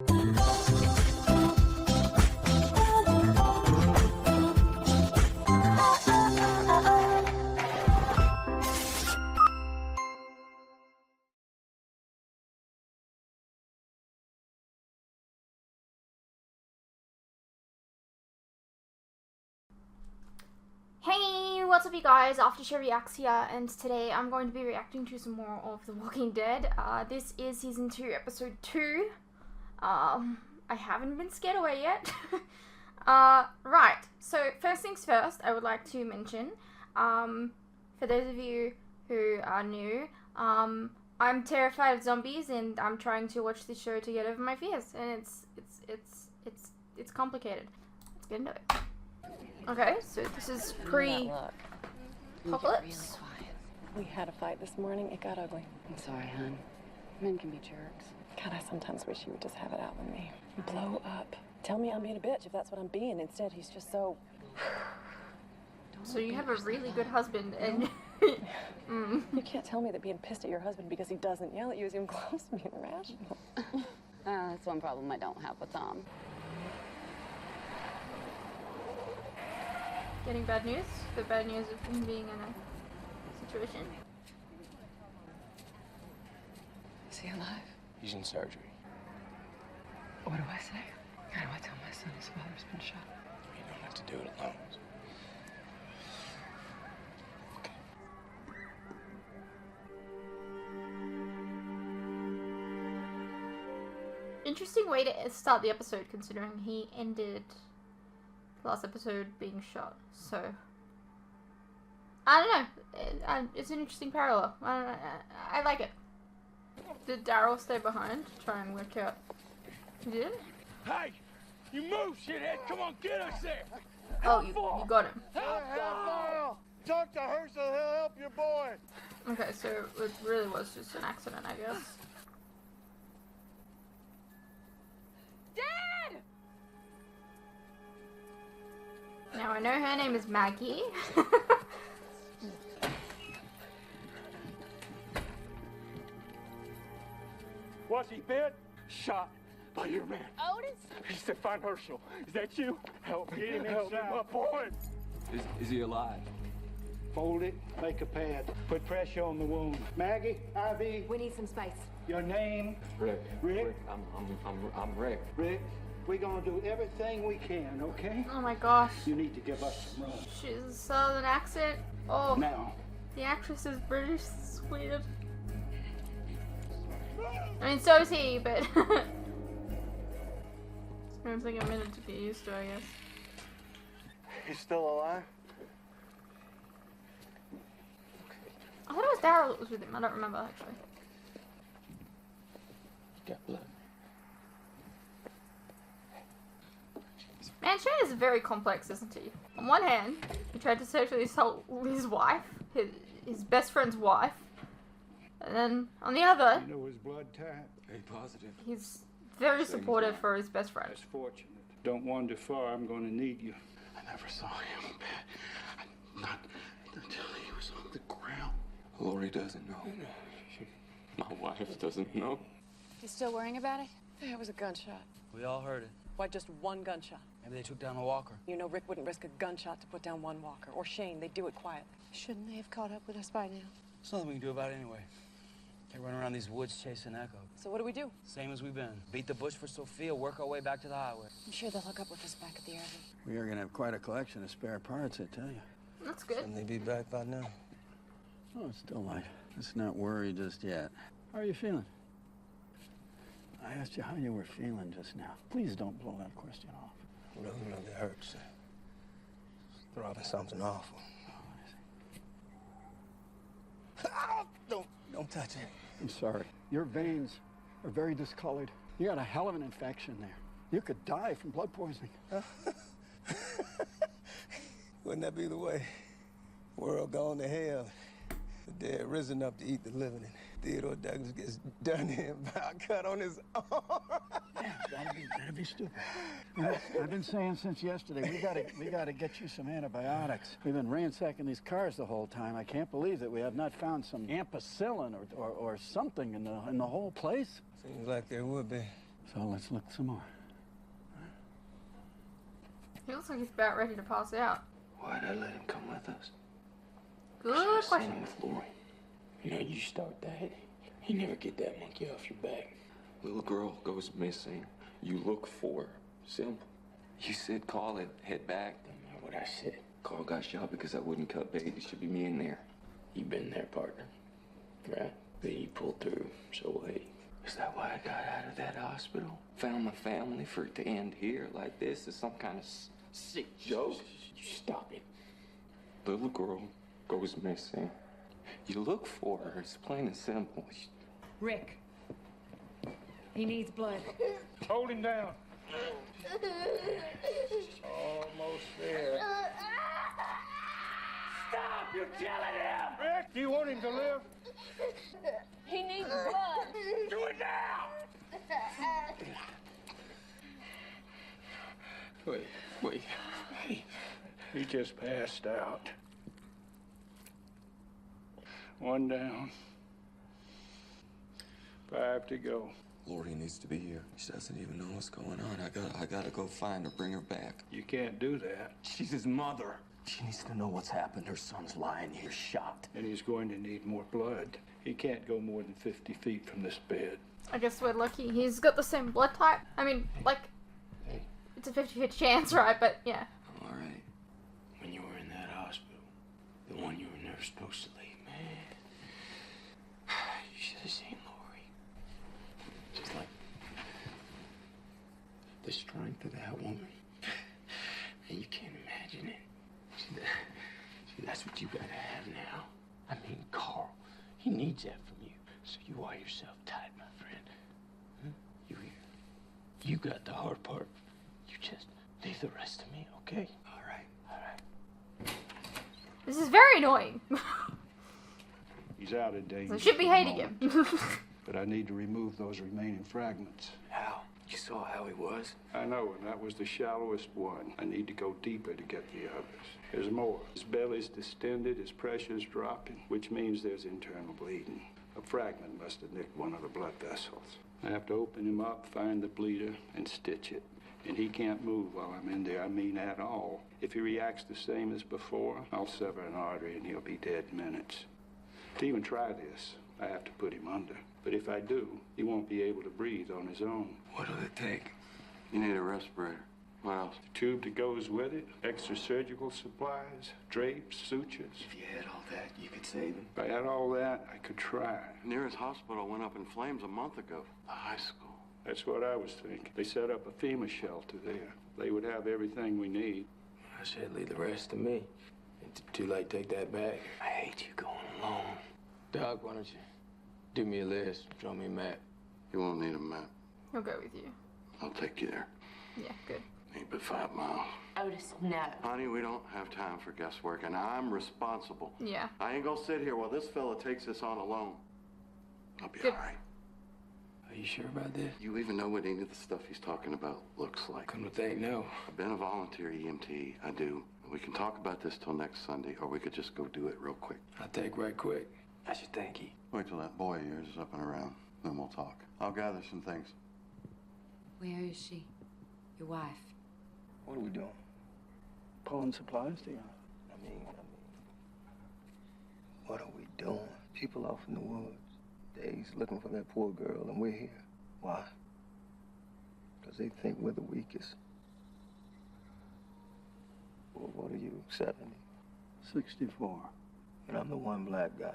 Hey, what's up you guys, Aftershow Reacts here, and today I'm going to be reacting to some more of The Walking Dead. This is Season 2, Episode 2. I haven't been scared away yet. Right, so first things first, I would like to mention, for those of you who are new, I'm terrified of zombies, and I'm trying to watch this show to get over my fears, and it's complicated. Let's get into it. Okay, so this is pre-apocalypse. Really quiet. We had a fight this morning. It got ugly. I'm sorry, hon. Men can be jerks. God, I sometimes wish he would just have it out with me. Blow up. Tell me I'm being a bitch if that's what I'm being. Instead, he's just so... So you have a really good husband, and... You can't tell me that being pissed at your husband because he doesn't yell at you is even close to being rational. That's one problem I don't have with Tom. Getting bad news? The bad news of him being in a situation. Is he alive? He's in surgery. What do I say? How do I tell my son his father's been shot? You don't have to do it alone. Okay. Interesting way to start the episode, considering he ended last episode being shot, so I don't know, it's an interesting parallel. I like it. Did Daryl stay behind to try and work out? He did? Hey! You move, shithead! Come on, get us there! Oh, you got him. Talk to Herschel, he'll help your boy! Okay, so it really was just an accident, I guess. Now I know her name is Maggie. Was he bit? Shot by your man. Otis? He said, find Herschel. Is that you? Help me, help me, my boy. Is he alive? Fold it, make a pad. Put pressure on the wound. Maggie, Ivy, We need some space. your name? Rick. Rick? I'm Rick. Rick, we're gonna do everything we can, okay? Oh my gosh. You need to give us some room. She's a southern accent. Oh, Now, the actress is British. It's weird. I mean, so is he, but it's gonna take a minute to get used to, I guess. He's still alive? I thought it was Daryl that was with him. I don't remember, actually. You got blood. Man, Shane is very complex, isn't he? On one hand, he tried to sexually assault his wife, his best friend's wife. And then, on the other, you know his blood type? Very positive. he's very supportive for his best friend. That's fortunate. Don't wander far, I'm gonna need you. I never saw him. Not until he was on the ground. Lori doesn't know. My wife doesn't know. You still worrying about it? Yeah, it was a gunshot. We all heard it. Why, just one gunshot? Maybe they took down a walker. You know Rick wouldn't risk a gunshot to put down one walker. Or Shane, they'd do it quietly. Shouldn't they have caught up with us by now? There's nothing we can do about it anyway. Can't run around these woods chasing Echo. So what do we do? Same as we've been. Beat the bush for Sophia, work our way back to the highway. I'm sure they'll hook up with us back at the RV. We are gonna have quite a collection of spare parts, I tell you. That's good. Shouldn't they be back by now? Oh, it's still light. Let's not worry just yet. How are you feeling? I asked you how you were feeling just now. Please don't blow that question off. Really hurts. Throbbing something awful. Don't touch it. I'm sorry. Your veins are very discolored. You got a hell of an infection there. You could die from blood poisoning. Wouldn't that be the way? World gone to hell. The dead risen up to eat the living, and Theodore Douglas gets done in by a cut on his arm. Yeah, that'd be stupid. You know, I've been saying since yesterday, we gotta get you some antibiotics. We've been ransacking these cars the whole time. I can't believe that we have not found some ampicillin or something in the whole place. Seems like there would be. So let's look some more. He looks like he's about ready to pass out. Why'd I let him come with us? Good Seen question. him with Lori. You know, you start that, you never get that monkey off your back. Little girl goes missing. You look for her. Simple. You said call it, head back. Don't matter what I said. Carl got shot because I wouldn't cut bait. It should be me in there. You been there, partner. Right? But you pulled through, so hey. Is that why I got out of that hospital? Found my family for it to end here like this is some kind of sick joke? You stop it. Little girl goes missing. You look for her. It's plain and simple. Rick. He needs blood. Hold him down. Almost there. Stop! You're killing him! Rick, do you want him to live? He needs blood. Do it now! Wait. Hey. He just passed out. One down. 5 to go. Lori needs to be here. She doesn't even know what's going on. I gotta go find her, bring her back. You can't do that. She's his mother. She needs to know what's happened. Her son's lying here, shot. And he's going to need more blood. He can't go more than 50 feet from this bed. I guess we're lucky. He's got the same blood type. I mean, like, it's a 50-50 chance, right? But yeah. All right. When you were in that hospital, the one you were never supposed to leave, man. You should have seen Lori. Just like the strength of that woman. And you can't imagine it. See, that's what you gotta have now. I mean, Carl, he needs that from you. So you wire yourself tight, my friend. Huh? You got the hard part. You just leave the rest to me, okay? All right. This is very annoying. He's out of danger. I should be for the hating him. moment. But I need to remove those remaining fragments. How? You saw how he was? I know, and that was the shallowest one. I need to go deeper to get the others. There's more. His belly's distended, his pressure's dropping, which means there's internal bleeding. A fragment must have nicked one of the blood vessels. I have to open him up, find the bleeder, and stitch it. And he can't move while I'm in there, I mean at all. If he reacts the same as before, I'll sever an artery and he'll be dead in minutes. To even try this, I have to put him under. But if I do, he won't be able to breathe on his own. What'll it take? You need a respirator. What else? The tube that goes with it, extra surgical supplies, drapes, sutures. If you had all that, you could save him. If I had all that, I could try. Nearest hospital went up in flames a month ago. The high school. That's what I was thinking. They set up a FEMA shelter there. They would have everything we need. I said leave the rest to me. It's too late to take that back. I hate you going alone. Doc, why don't you do me a list, draw me a map. You won't need a map. He'll go with you. I'll take you there. Yeah, good. Ain't but 5 miles. Otis, no. Honey, we don't have time for guesswork, and I'm responsible. Yeah. I ain't gonna sit here while this fella takes this on alone. I'll be Good. all right. Are you sure about this? You even know what any of the stuff he's talking about looks like. Come to think, no. I've been a volunteer EMT. I do. We can talk about this till next Sunday, or we could just go do it real quick. I'll take right quick. How's your thinky? Wait till that boy of yours is up and around, then we'll talk. I'll gather some things. Where is she? Your wife? What are we doing? Pulling supplies together. I mean, what are we doing? People off in the woods. Days looking for that poor girl, and we're here. Why? Because they think we're the weakest. Well, what are you, 70? 64. And I'm the one black guy.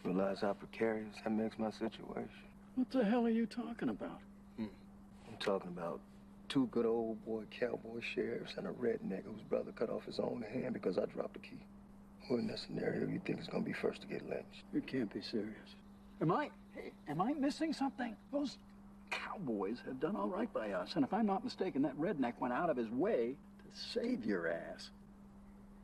Realize how precarious that makes my situation? What the hell are you talking about? I'm talking about 2 good old boy cowboy sheriffs and a redneck whose brother cut off his own hand because I dropped a key. Who in that scenario you think is going to be first to get lynched? You can't be serious. Am I missing something? Those cowboys have done all right by us, and if I'm not mistaken, that redneck went out of his way to save your ass.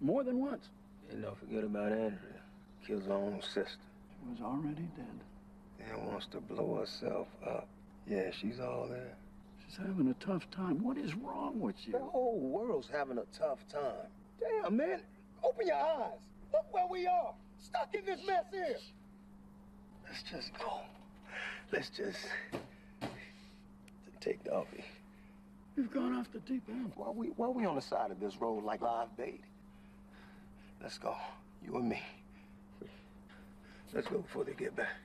More than once. And don't forget about Andrea. Killed her own sister. She was already dead. And wants to blow herself up. Yeah, she's all there. She's having a tough time. What is wrong with you? The whole world's having a tough time. Damn, man. Open your eyes. Look where we are. Stuck in this mess here. Let's just go. Let's just take Darby. You've gone off the deep end. Why we on the side of this road like live bait? Let's go, you and me. Let's go before they get back.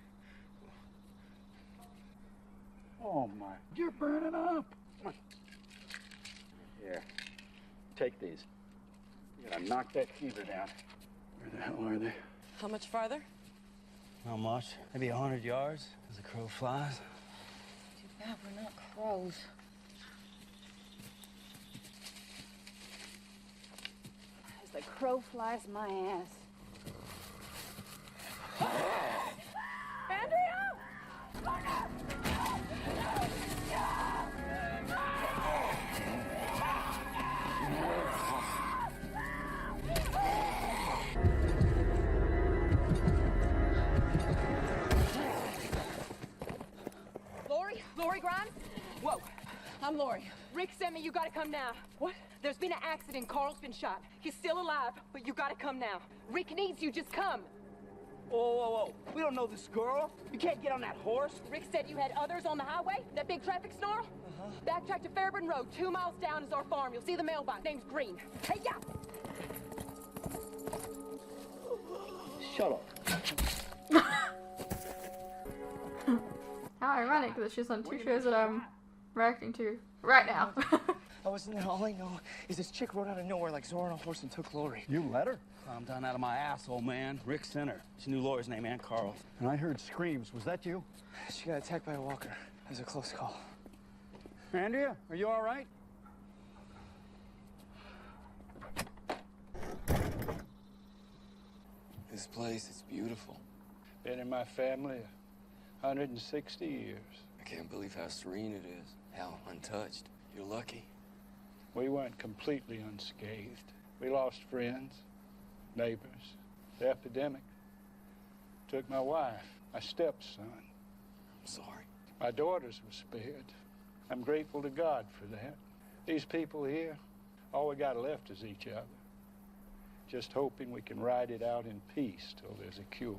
Oh, my. You're burning up. Here. Take these. You gotta knock that fever down. Where the hell are they? How much farther? Not much. Maybe 100 yards as the crow flies. Too bad we're not crows. As the crow flies my ass. Lori Grimes? Whoa, I'm Lori. Rick sent me, you gotta come now. What? There's been an accident, Carl's been shot. He's still alive, but you gotta come now. Rick needs you, just come. Whoa. We don't know this girl. You can't get on that horse. Rick said you had others on the highway, that big traffic snarl? Backtrack to Fairburn Road, 2 miles down is our farm. You'll see the mailbox, name's Green. Hey, yeah! Shut up. How ironic that she's on 2 shows that I'm reacting to right now. All I know is this chick rode out of nowhere like Zora on a horse and took Lori. You let her? I'm down out of my asshole, man. Rick sent her. She knew Lori's name, Aunt Carl. And I heard screams. Was that you? She got attacked by a walker. It was a close call. Andrea, are you all right? This place, it's beautiful. Been in my family 160 years. I can't believe how serene it is. How untouched. You're lucky. We weren't completely unscathed. We lost friends, neighbors. The epidemic took my wife, my stepson. I'm sorry. My daughters were spared. I'm grateful to God for that. These people here, all we got left is each other. Just hoping we can ride it out in peace till there's a cure.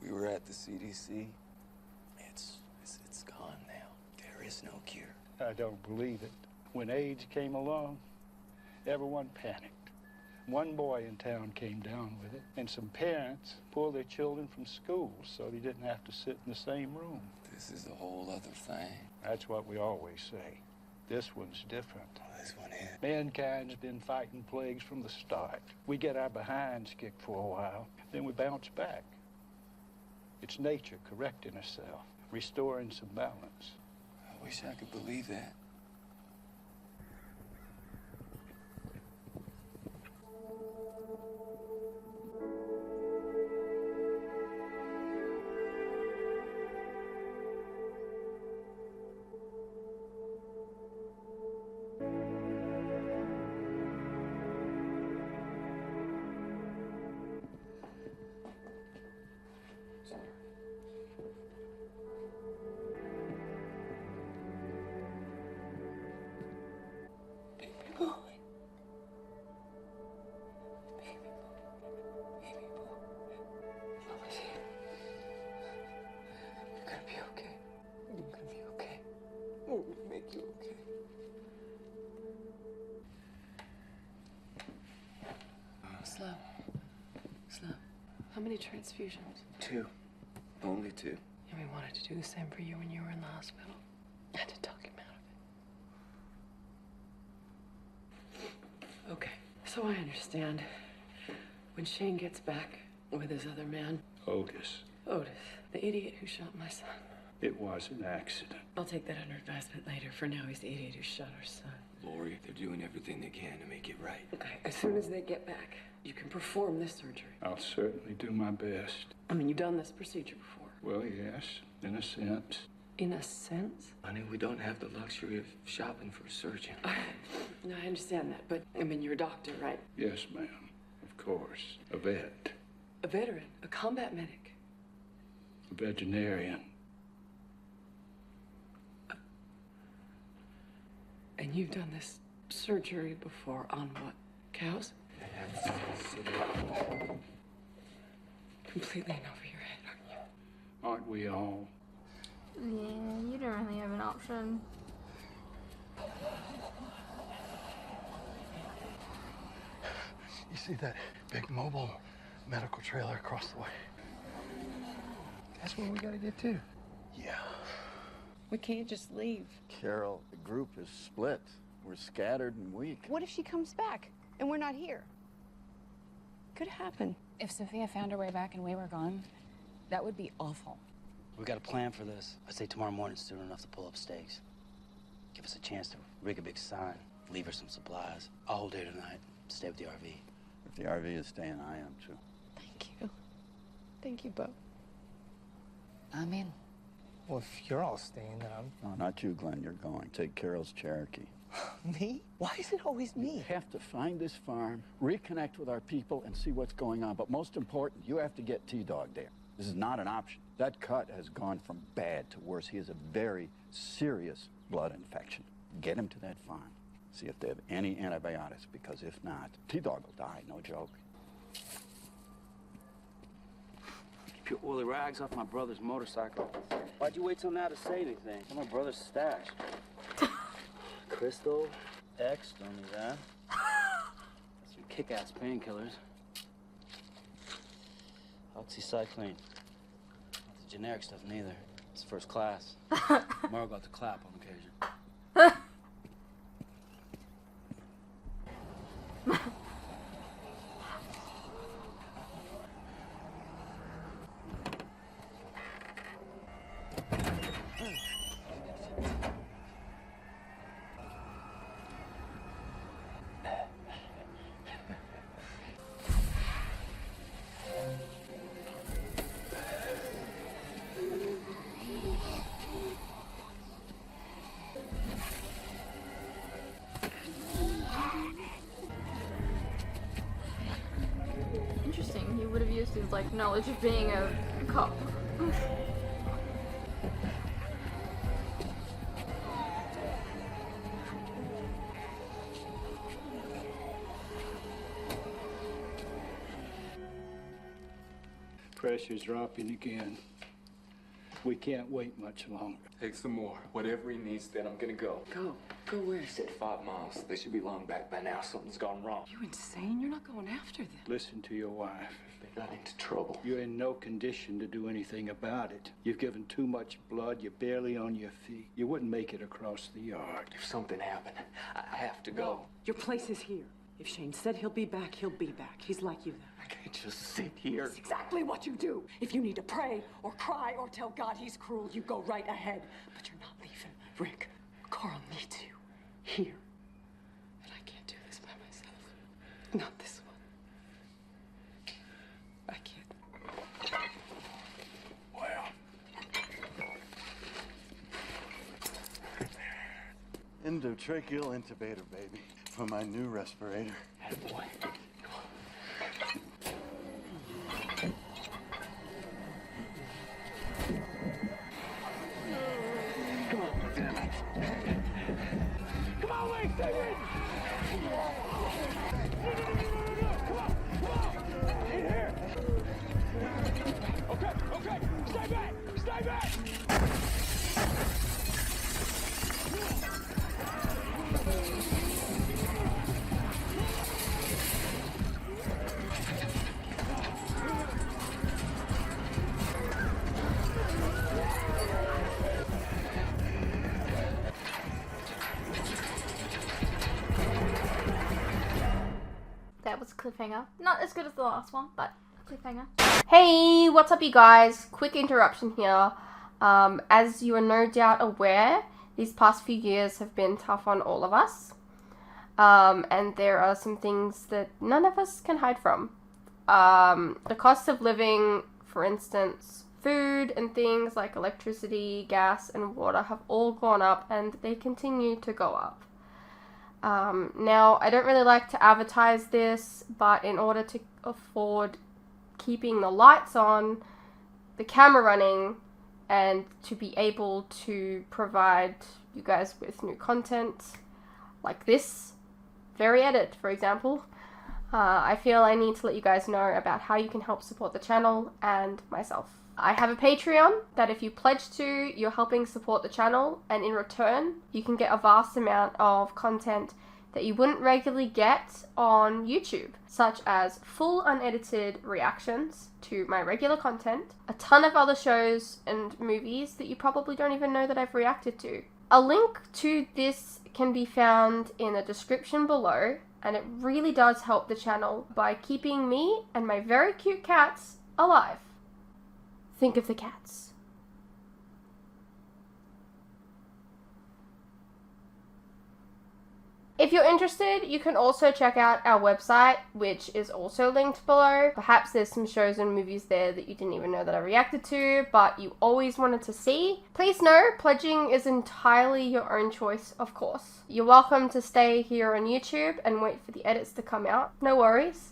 We were at the CDC. It's gone now. There is no cure. I don't believe it. When AIDS came along, everyone panicked. One boy in town came down with it, and some parents pulled their children from school so they didn't have to sit in the same room. This is a whole other thing. That's what we always say. This one's different. This one is. Mankind's been fighting plagues from the start. We get our behinds kicked for a while, then we bounce back. It's nature correcting herself, restoring some balance. I wish I could believe that. Slow. How many transfusions? 2. Only 2. And we wanted to do the same for you when you were in the hospital. I had to talk him out of it. Okay, so I understand. When Shane gets back with his other man... Otis. The idiot who shot my son. It was an accident. I'll take that under advisement later. For now, he's the idiot who shot our son. Lori, they're doing everything they can to make it right. Okay, as soon as they get back, you can perform this surgery. I'll certainly do my best. I mean, you've done this procedure before. Well, yes, in a sense. In a sense? Honey, we don't have the luxury of shopping for a surgeon. No, I understand that, but, I mean, you're a doctor, right? Yes, ma'am. Of course. A vet. A veteran, a combat medic. A veterinarian. And you've done this surgery before on what? Cows? Completely in over your head, aren't you? Aren't we all? Yeah, you don't really have an option. You see that big mobile medical trailer across the way? That's where we gotta get to. Yeah. We can't just leave. Carol, the group is split. We're scattered and weak. What if she comes back and we're not here? Could happen. If Sophia found her way back and we were gone, that would be awful. We got a plan for this. I'd say tomorrow morning soon enough to pull up stakes. Give us a chance to rig a big sign, leave her some supplies. I'll hold her tonight. Stay with the RV. If the RV is staying, I am too. Thank you. Thank you both. I'm in. Well, if you're all staying, then I'm... No, not you, Glenn. You're going. Take Carol's Cherokee. Me? Why is it always me? You have to find this farm, reconnect with our people, and see what's going on. But most important, you have to get T-Dog there. This is not an option. That cut has gone from bad to worse. He has a very serious blood infection. Get him to that farm. See if they have any antibiotics, because if not, T-Dog will die, no joke. Keep your oily rags off my brother's motorcycle. Why'd you wait till now to say anything? It's my brother's stash. Crystal, X, don't need that. Some kick-ass painkillers. Oxycycline. Not the generic stuff neither. It's first class. Tomorrow got to clap on occasion. Interesting. He would have used his like knowledge of being a cop. Pressure's dropping again. We can't wait much longer. Take some more. Whatever he needs, then I'm gonna go. Go. Go where? He said 5 miles. They should be long back by now. Something's gone wrong. You insane? You're not going after them. Listen to your wife. They got into trouble. You're in no condition to do anything about it. You've given too much blood. You're barely on your feet. You wouldn't make it across the yard. If something happened, I have to go. Your place is here. If Shane said he'll be back, he'll be back. He's like you then. I can't just sit here. It's exactly what you do. If you need to pray or cry or tell God he's cruel, you go right ahead. But you're not leaving. Rick, Carl needs you here. But I can't do this by myself. Not this one. I can't. Well. Endotracheal intubator, baby, for my new respirator. Boy. Come on, damn it. Come on, Wayne, stay in! Come on! In here! Okay, stay back! Stay back! That was a cliffhanger. Not as good as the last one, but a cliffhanger. Hey, what's up you guys? Quick interruption here. As you are no doubt aware, these past few years have been tough on all of us. And there are some things that none of us can hide from. The cost of living, for instance, food and things like electricity, gas, and water have all gone up, and they continue to go up. Now, I don't really like to advertise this, but in order to afford keeping the lights on, the camera running, and to be able to provide you guys with new content like this very edit, for example, I feel I need to let you guys know about how you can help support the channel and myself. I have a Patreon that if you pledge to, you're helping support the channel, and in return, you can get a vast amount of content that you wouldn't regularly get on YouTube, such as full unedited reactions to my regular content, a ton of other shows and movies that you probably don't even know that I've reacted to. A link to this can be found in the description below, and it really does help the channel by keeping me and my very cute cats alive. Think of the cats. If you're interested, you can also check out our website, which is also linked below. Perhaps there's some shows and movies there that you didn't even know that I reacted to, but you always wanted to see. Please know, pledging is entirely your own choice, of course. You're welcome to stay here on YouTube and wait for the edits to come out. No worries.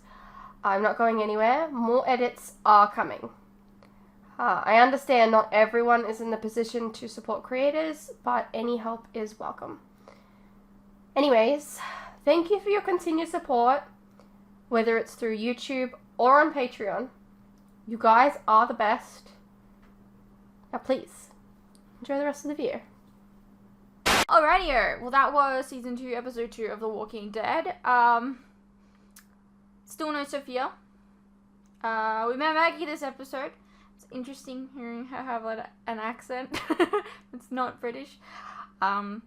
I'm not going anywhere. More edits are coming. I understand not everyone is in the position to support creators, but any help is welcome. Anyways, thank you for your continued support, whether it's through YouTube or on Patreon. You guys are the best. Now please, enjoy the rest of the video. Alrighty, well that was season 2, episode 2 of The Walking Dead. Still no Sophia. We met Maggie this episode. It's interesting hearing her have like an accent. It's not British. I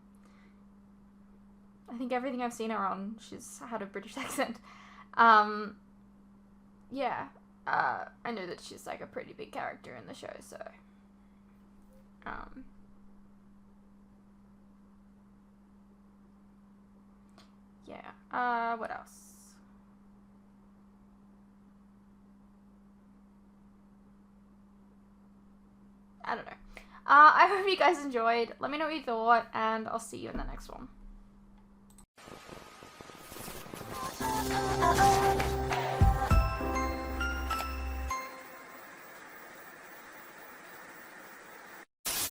think everything I've seen her on, she's had a British accent. Yeah, I know that she's like a pretty big character in the show, so. Yeah, what else? I don't know. I hope you guys enjoyed. Let me know what you thought, and I'll see you in the next one.